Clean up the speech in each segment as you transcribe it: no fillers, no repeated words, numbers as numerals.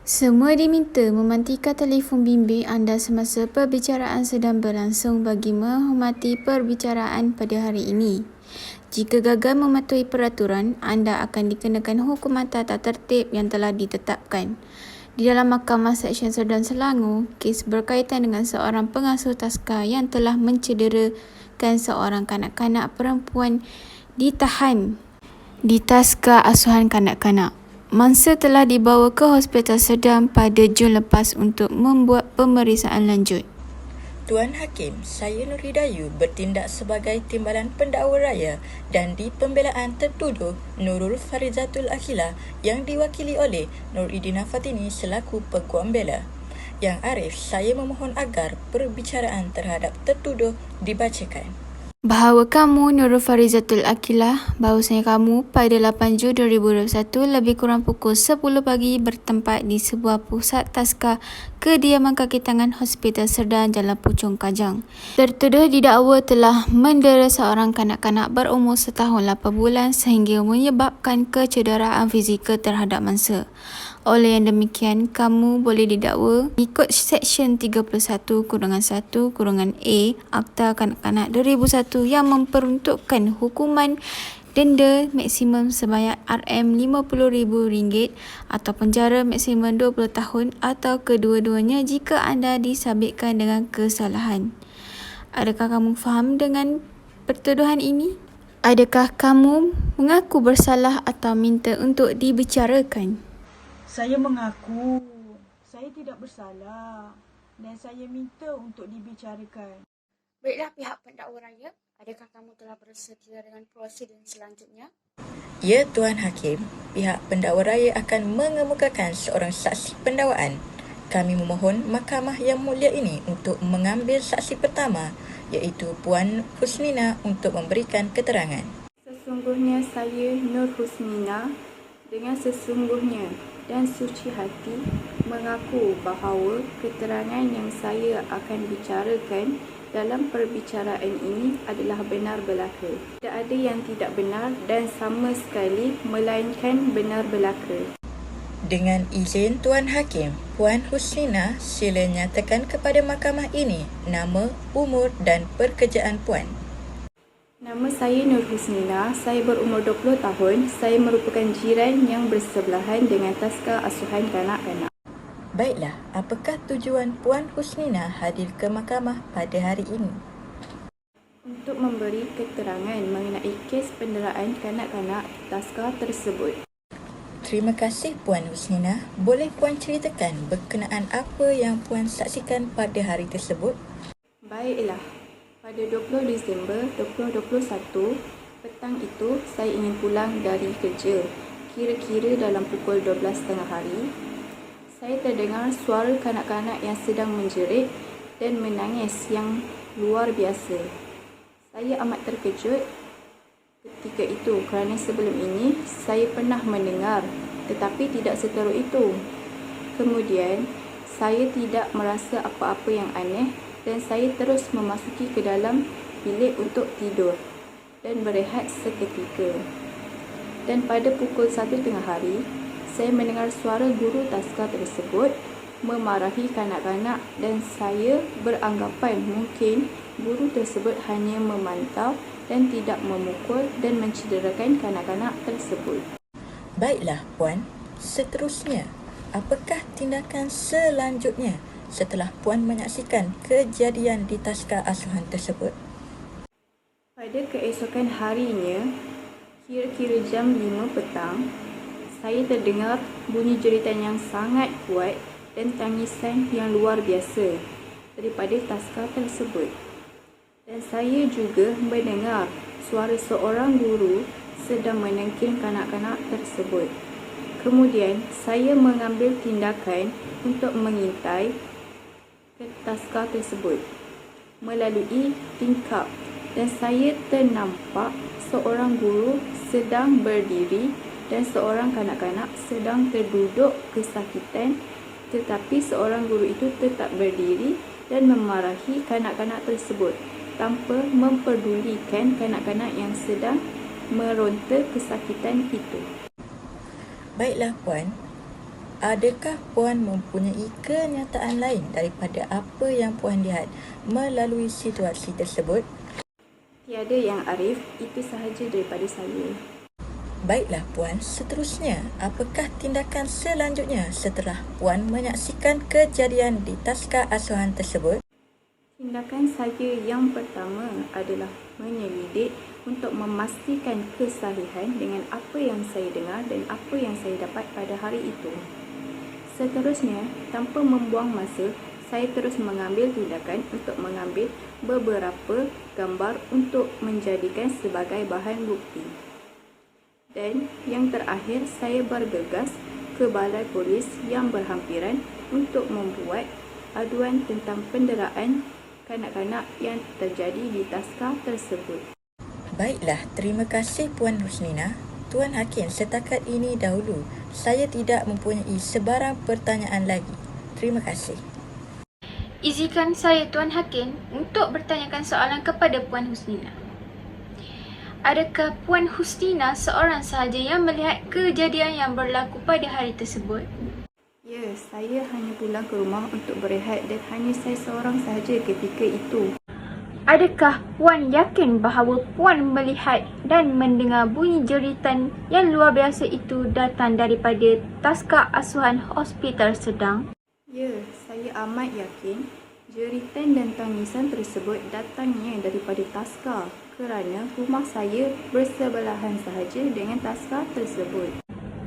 Semua diminta mematikan telefon bimbit anda semasa perbicaraan sedang berlangsung bagi menghormati perbicaraan pada hari ini. Jika gagal mematuhi peraturan, anda akan dikenakan hukuman tata tertib yang telah ditetapkan. Di dalam Mahkamah Seksyen Serdan Selangor, kes berkaitan dengan seorang pengasuh taska yang telah mencederakan seorang kanak-kanak perempuan ditahan di taska asuhan kanak-kanak. Mangsa telah dibawa ke Hospital Sedang pada Jun lepas untuk membuat pemeriksaan lanjut. Tuan Hakim, saya Nur Hidayu bertindak sebagai timbalan pendakwa raya dan di pembelaan tertuduh Nurul Farizatul Akhilah yang diwakili oleh Nuridina Fatini selaku peguam bela. Yang Arif, saya memohon agar perbicaraan terhadap tertuduh dibacakan. Bahawa kamu, Nurul Farizatul Akhilah, bahawasanya kamu pada 8 Jun 2021 lebih kurang pukul 10 pagi bertempat di sebuah pusat taska kediaman kaki tangan Hospital Serdan Jalan Puchong Kajang. Tertuduh didakwa telah mendera seorang kanak-kanak berumur setahun 8 bulan sehingga menyebabkan kecederaan fizikal terhadap mangsa. Oleh yang demikian, kamu boleh didakwa ikut Seksyen 31-1-A Akta Kanak-Kanak 2001 yang memperuntukkan hukuman denda maksimum sebanyak RM50,000 atau penjara maksimum 20 tahun atau kedua-duanya jika anda disabitkan dengan kesalahan. Adakah kamu faham dengan pertuduhan ini? Adakah kamu mengaku bersalah atau minta untuk dibicarakan? Saya mengaku saya tidak bersalah dan saya minta untuk dibicarakan. Baiklah pihak pendakwa raya, adakah kamu telah bersedia dengan prosedur selanjutnya? Ya, Tuan Hakim, pihak pendakwa raya akan mengemukakan seorang saksi pendakwaan. Kami memohon Mahkamah yang mulia ini untuk mengambil saksi pertama, iaitu Puan Husnina untuk memberikan keterangan. Sesungguhnya saya Nur Husnina dengan sesungguhnya dan suci hati mengaku bahawa keterangan yang saya akan bicarakan dalam perbicaraan ini adalah benar belaka. Tidak ada yang tidak benar dan sama sekali melainkan benar belaka. Dengan izin Tuan Hakim, Puan Husnina sila nyatakan kepada mahkamah ini nama, umur dan pekerjaan Puan. Nama saya Nur Husnina, saya berumur 20 tahun, saya merupakan jiran yang bersebelahan dengan taska asuhan kanak-kanak. Baiklah, apakah tujuan Puan Husnina hadir ke mahkamah pada hari ini? Untuk memberi keterangan mengenai kes penderaan kanak-kanak taska tersebut. Terima kasih Puan Husnina. Boleh Puan ceritakan berkenaan apa yang Puan saksikan pada hari tersebut? Baiklah. Pada 20 Disember 2021, petang itu saya ingin pulang dari kerja. Kira-kira dalam pukul 12.30 hari, saya terdengar suara kanak-kanak yang sedang menjerit dan menangis yang luar biasa. Saya amat terkejut ketika itu kerana sebelum ini saya pernah mendengar tetapi tidak seteruk itu. Kemudian, saya tidak merasa apa-apa yang aneh dan saya terus memasuki ke dalam bilik untuk tidur dan berehat seketika. Dan pada pukul 1.30 hari, saya mendengar suara guru taska tersebut memarahi kanak-kanak dan saya beranggapan mungkin guru tersebut hanya memantau dan tidak memukul dan mencederakan kanak-kanak tersebut. Baiklah Puan, seterusnya, apakah tindakan selanjutnya setelah Puan menyaksikan kejadian di taska asuhan tersebut? Pada keesokan harinya, kira-kira jam 5 petang, saya terdengar bunyi jeritan yang sangat kuat dan tangisan yang luar biasa daripada taska tersebut. Dan saya juga mendengar suara seorang guru sedang menengking kanak-kanak tersebut. Kemudian, saya mengambil tindakan untuk mengintai ke taska tersebut melalui tingkap dan saya ternampak seorang guru sedang berdiri dan seorang kanak-kanak sedang terduduk kesakitan, tetapi seorang guru itu tetap berdiri dan memarahi kanak-kanak tersebut tanpa memperdulikan kanak-kanak yang sedang meronta kesakitan itu. Baiklah Puan, Adakah Puan mempunyai kenyataan lain daripada apa yang Puan lihat melalui situasi tersebut? Tiada yang Arif, itu sahaja daripada saya. Baiklah Puan, seterusnya, apakah tindakan selanjutnya setelah Puan menyaksikan kejadian di taska asuhan tersebut? Tindakan saya yang pertama adalah menyelidik untuk memastikan kesahihan dengan apa yang saya dengar dan apa yang saya dapat pada hari itu. Seterusnya, tanpa membuang masa, saya terus mengambil tindakan untuk mengambil beberapa gambar untuk menjadikan sebagai bahan bukti. Dan yang terakhir, saya bergegas ke balai polis yang berhampiran untuk membuat aduan tentang penderaan kanak-kanak yang terjadi di taska tersebut. Baiklah, terima kasih Puan Husnina. Tuan Hakim, setakat ini dahulu saya tidak mempunyai sebarang pertanyaan lagi. Terima kasih. Izinkan saya Tuan Hakim untuk bertanyakan soalan kepada Puan Husnina. Adakah Puan Husnina seorang sahaja yang melihat kejadian yang berlaku pada hari tersebut? Ya, saya hanya pulang ke rumah untuk berehat dan hanya saya seorang sahaja ketika itu. Adakah Puan yakin bahawa Puan melihat dan mendengar bunyi jeritan yang luar biasa itu datang daripada taska asuhan Hospital Sedang? Ya, saya amat yakin jeritan dan tangisan tersebut datangnya daripada taska kerana rumah saya bersebelahan sahaja dengan taska tersebut.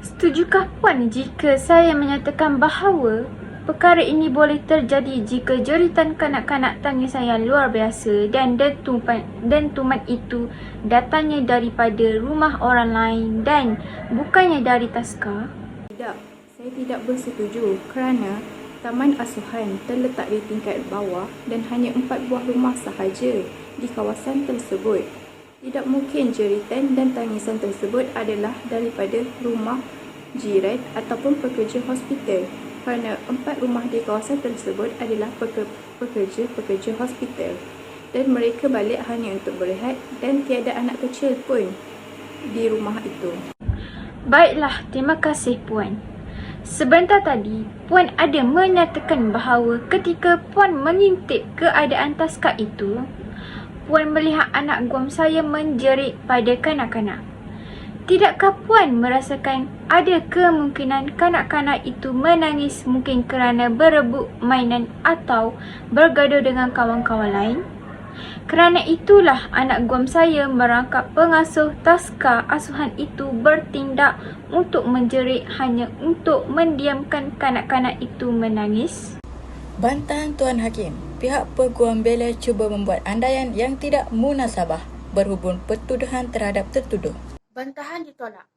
Setujukah Puan jika saya menyatakan bahawa perkara ini boleh terjadi jika jeritan kanak-kanak tangisan yang luar biasa dan dentuman itu datangnya daripada rumah orang lain dan bukannya dari taska? Tidak, saya tidak bersetuju kerana taman asuhan terletak di tingkat bawah dan hanya 4 buah rumah sahaja di kawasan tersebut. Tidak mungkin jeritan dan tangisan tersebut adalah daripada rumah jiran ataupun pekerja hospital kerana 4 rumah di kawasan tersebut adalah pekerja hospital dan mereka balik hanya untuk berehat dan tiada anak kecil pun di rumah itu. Baiklah, terima kasih Puan. Sebentar tadi, Puan ada menyatakan bahawa ketika Puan mengintip keadaan taska itu, Puan melihat anak guam saya menjerit pada kanak-kanak. Tidakkah Puan merasakan ada kemungkinan kanak-kanak itu menangis mungkin kerana berebut mainan atau bergaduh dengan kawan-kawan lain? Kerana itulah anak guam saya merangkap pengasuh taska asuhan itu bertindak untuk menjerit hanya untuk mendiamkan kanak-kanak itu menangis. Bantahan Tuan Hakim, pihak peguam bela cuba membuat andaian yang tidak munasabah berhubung pertuduhan terhadap tertuduh. Bantahan ditolak.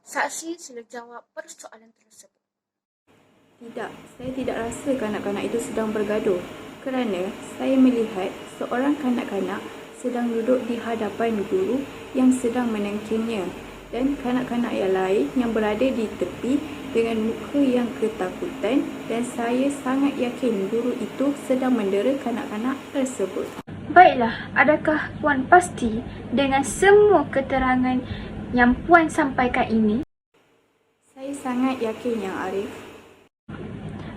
Saksi sila jawab persoalan tersebut. Tidak, saya tidak rasa kanak-kanak itu sedang bergaduh kerana saya melihat seorang kanak-kanak sedang duduk di hadapan guru yang sedang menengkingnya dan kanak-kanak yang lain yang berada di tepi dengan muka yang ketakutan dan saya sangat yakin guru itu sedang mendera kanak-kanak tersebut. Baiklah, adakah Puan pasti dengan semua keterangan yang Puan sampaikan ini? Saya sangat yakin Yang Arif.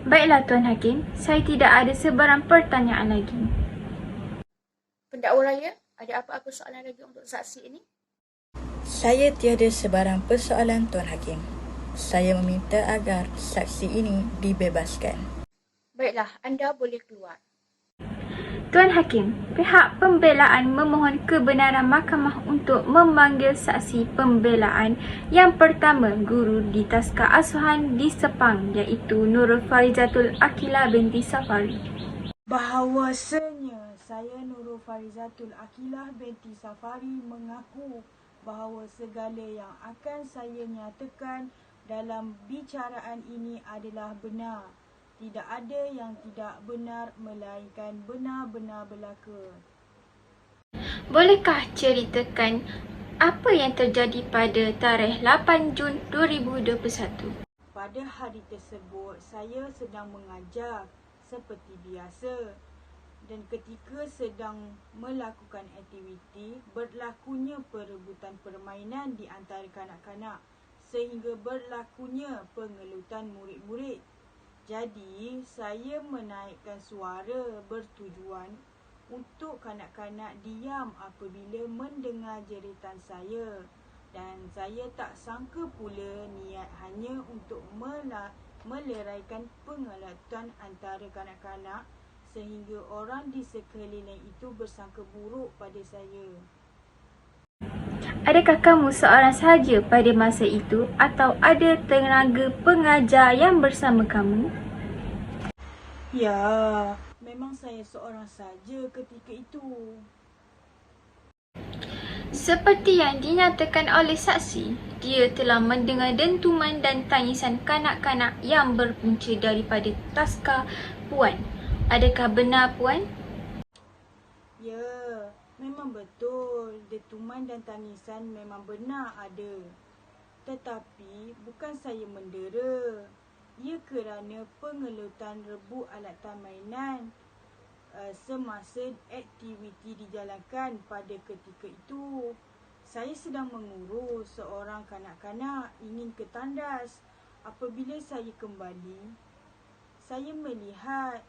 Baiklah Tuan Hakim, saya tidak ada sebarang pertanyaan lagi. Pendakwa raya, ada apa-apa soalan lagi untuk saksi ini? Saya tiada sebarang persoalan Tuan Hakim. Saya meminta agar saksi ini dibebaskan. Baiklah, anda boleh keluar. Tuan Hakim, pihak pembelaan memohon kebenaran mahkamah untuk memanggil saksi pembelaan yang pertama guru di taska asuhan di Sepang iaitu Nurul Farizatul Akilah binti Safari. Bahawasanya saya Nurul Farizatul Akilah binti Safari mengaku bahawa segala yang akan saya nyatakan dalam bicaraan ini adalah benar. Tidak ada yang tidak benar melainkan benar-benar berlaku. Bolehkah ceritakan apa yang terjadi pada tarikh 8 Jun 2021? Pada hari tersebut, saya sedang mengajar seperti biasa. Dan ketika sedang melakukan aktiviti, berlakunya perebutan permainan di antara kanak-kanak. sehingga berlakunya pengelutan murid-murid. Jadi, saya menaikkan suara bertujuan untuk kanak-kanak diam apabila mendengar jeritan saya. Dan saya tak sangka pula niat hanya untuk meleraikan pengelutan antara kanak-kanak sehingga orang di sekeliling itu bersangka buruk pada saya. Adakah kamu seorang sahaja pada masa itu atau ada tenaga pengajar yang bersama kamu? Ya, memang saya seorang saja ketika itu. Seperti yang dinyatakan oleh saksi, dia telah mendengar dentuman dan tangisan kanak-kanak yang berpunca daripada taska Puan. Adakah benar, Puan? Ya, memang betul. Dentuman dan tangisan memang benar ada. Tetapi bukan saya mendera. Ia kerana pengelutan rebut alatan mainan semasa aktiviti dijalankan pada ketika itu. Saya sedang mengurus seorang kanak-kanak ingin ke tandas. Apabila saya kembali, saya melihat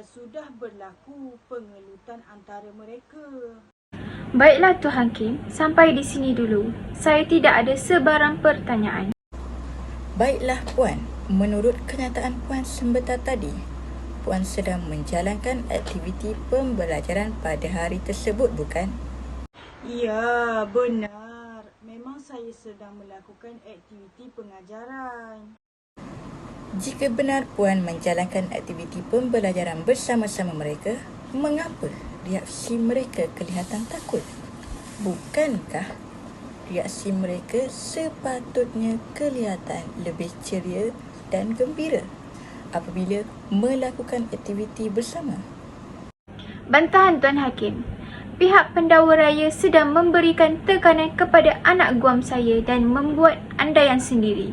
sudah berlaku pengelutan antara mereka. Baiklah Tuan Hakim, sampai di sini dulu. Saya tidak ada sebarang pertanyaan. Baiklah Puan, menurut kenyataan Puan sebentar tadi, Puan sedang menjalankan aktiviti pembelajaran pada hari tersebut, bukan? Ya, benar. Memang saya sedang melakukan aktiviti pengajaran. Jika benar Puan menjalankan aktiviti pembelajaran bersama-sama mereka, mengapa reaksi mereka kelihatan takut? Bukankah reaksi mereka sepatutnya kelihatan lebih ceria dan gembira apabila melakukan aktiviti bersama? Bantahan Tuan Hakim. Pihak pendakwa raya sedang memberikan tekanan kepada anak guam saya dan membuat andaian sendiri.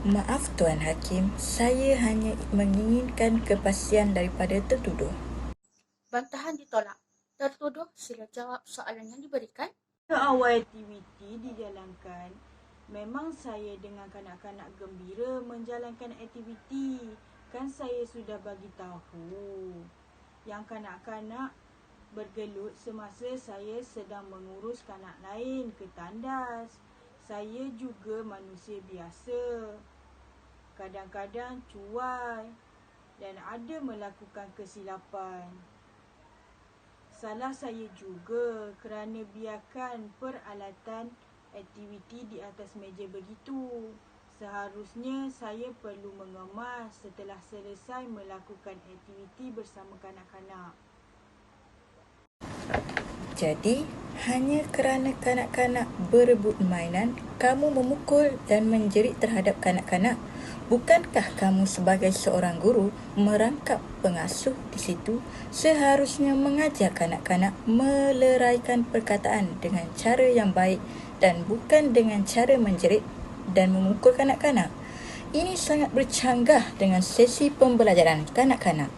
Maaf Tuan Hakim, saya hanya menginginkan kepastian daripada tertuduh. Bantahan ditolak. Tertuduh sila jawab soalan yang diberikan. Awal aktiviti dijalankan, memang saya dengan kanak-kanak gembira menjalankan aktiviti. Kan saya sudah bagi tahu yang kanak-kanak bergelut semasa saya sedang mengurus kanak lain ke tandas. Saya juga manusia biasa. Kadang-kadang cuai dan ada melakukan kesilapan. Salah saya juga kerana biarkan peralatan aktiviti di atas meja begitu. Seharusnya saya perlu mengemas setelah selesai melakukan aktiviti bersama kanak-kanak. Jadi, hanya kerana kanak-kanak berebut mainan, kamu memukul dan menjerit terhadap kanak-kanak. Bukankah kamu sebagai seorang guru merangkap pengasuh di situ seharusnya mengajar kanak-kanak meleraikan perkataan dengan cara yang baik dan bukan dengan cara menjerit dan memukul kanak-kanak? Ini sangat bercanggah dengan sesi pembelajaran kanak-kanak.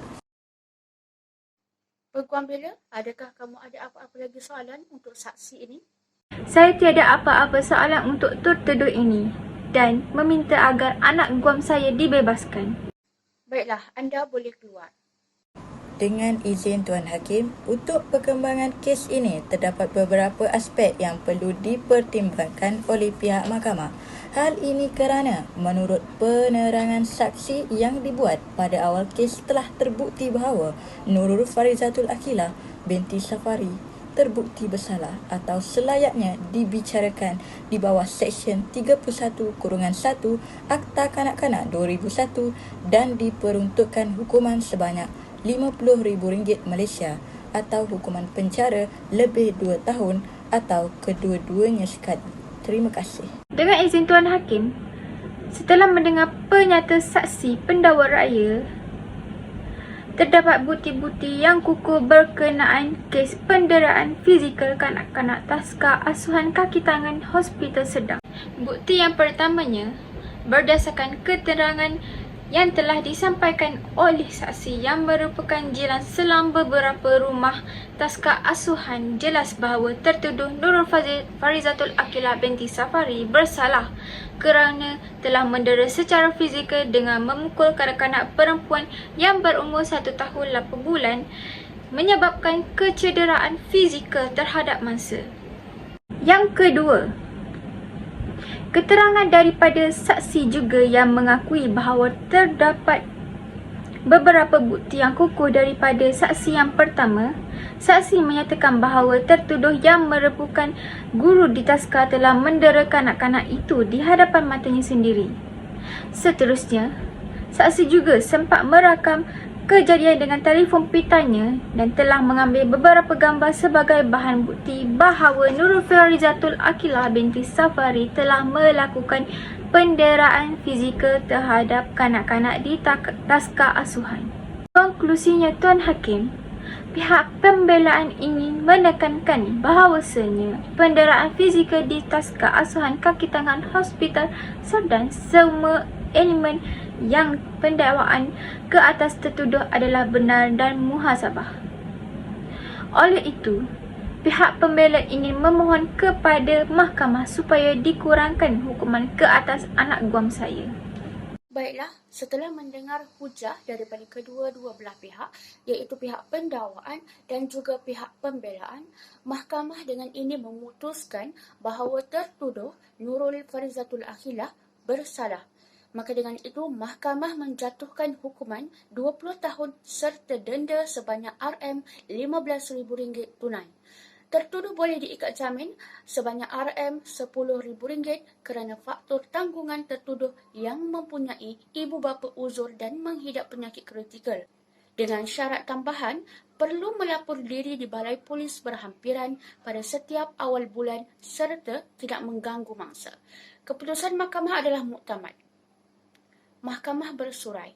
Peguam bela, adakah kamu ada apa-apa lagi soalan untuk saksi ini? Saya tiada apa-apa soalan untuk tertuduh ini dan meminta agar anak guam saya dibebaskan. Baiklah, anda boleh keluar. Dengan izin Tuan Hakim, untuk perkembangan kes ini terdapat beberapa aspek yang perlu dipertimbangkan oleh pihak mahkamah. Hal ini kerana menurut penerangan saksi yang dibuat pada awal kes telah terbukti bahawa Nurul Farizatul Aqilah binti Safari terbukti bersalah atau selayaknya dibicarakan di bawah Seksyen 31-1 Akta Kanak-Kanak 2001 dan diperuntukkan hukuman sebanyak RM50,000 Malaysia atau hukuman penjara lebih 2 tahun atau kedua-duanya sekali. Terima kasih. Dengan izin Tuan Hakim, setelah mendengar penyata saksi pendakwa raya, terdapat bukti-bukti yang kukuh berkenaan kes penderaan fizikal kanak-kanak taska asuhan kaki tangan Hospital Sedang. Bukti yang pertamanya, berdasarkan keterangan yang telah disampaikan oleh saksi yang merupakan jiran selang beberapa rumah taska asuhan jelas bahawa tertuduh Nurul Farizatul Aqilah binti Safari bersalah kerana telah mendera secara fizikal dengan memukul kanak-kanak perempuan yang berumur 1 tahun 8 bulan menyebabkan kecederaan fizikal terhadap mangsa. Yang kedua, keterangan daripada saksi juga yang mengakui bahawa terdapat beberapa bukti yang kukuh daripada saksi yang pertama. Saksi menyatakan bahawa tertuduh yang merupakan guru di taska telah mendera kanak-kanak itu di hadapan matanya sendiri. Seterusnya, saksi juga sempat merakam kejadian dengan telefon pitanya dan telah mengambil beberapa gambar sebagai bahan bukti bahawa Nurul Farizatul Aqilah binti Safari telah melakukan penderaan fizikal terhadap kanak-kanak di taska asuhan. Konklusinya, Tuan Hakim, pihak pembelaan ingin menekankan bahawasanya penderaan fizikal di taska asuhan kaki tangan Hospital Sardan semua elemen yang pendakwaan ke atas tertuduh adalah benar dan muhasabah. Oleh itu, pihak pembela ingin memohon kepada mahkamah supaya dikurangkan hukuman ke atas anak guam saya. Baiklah, setelah mendengar hujah daripada kedua-dua belah pihak, iaitu pihak pendakwaan dan juga pihak pembelaan, mahkamah dengan ini memutuskan bahawa tertuduh Nurul Farizatul Aqilah bersalah. Maka dengan itu, mahkamah menjatuhkan hukuman 20 tahun serta denda sebanyak RM15,000 tunai. Tertuduh boleh diikat jamin sebanyak RM10,000 kerana faktor tanggungan tertuduh yang mempunyai ibu bapa uzur dan menghidap penyakit kritikal. Dengan syarat tambahan, perlu melapor diri di Balai Polis berhampiran pada setiap awal bulan serta tidak mengganggu mangsa. Keputusan mahkamah adalah muktamad. Mahkamah bersurai.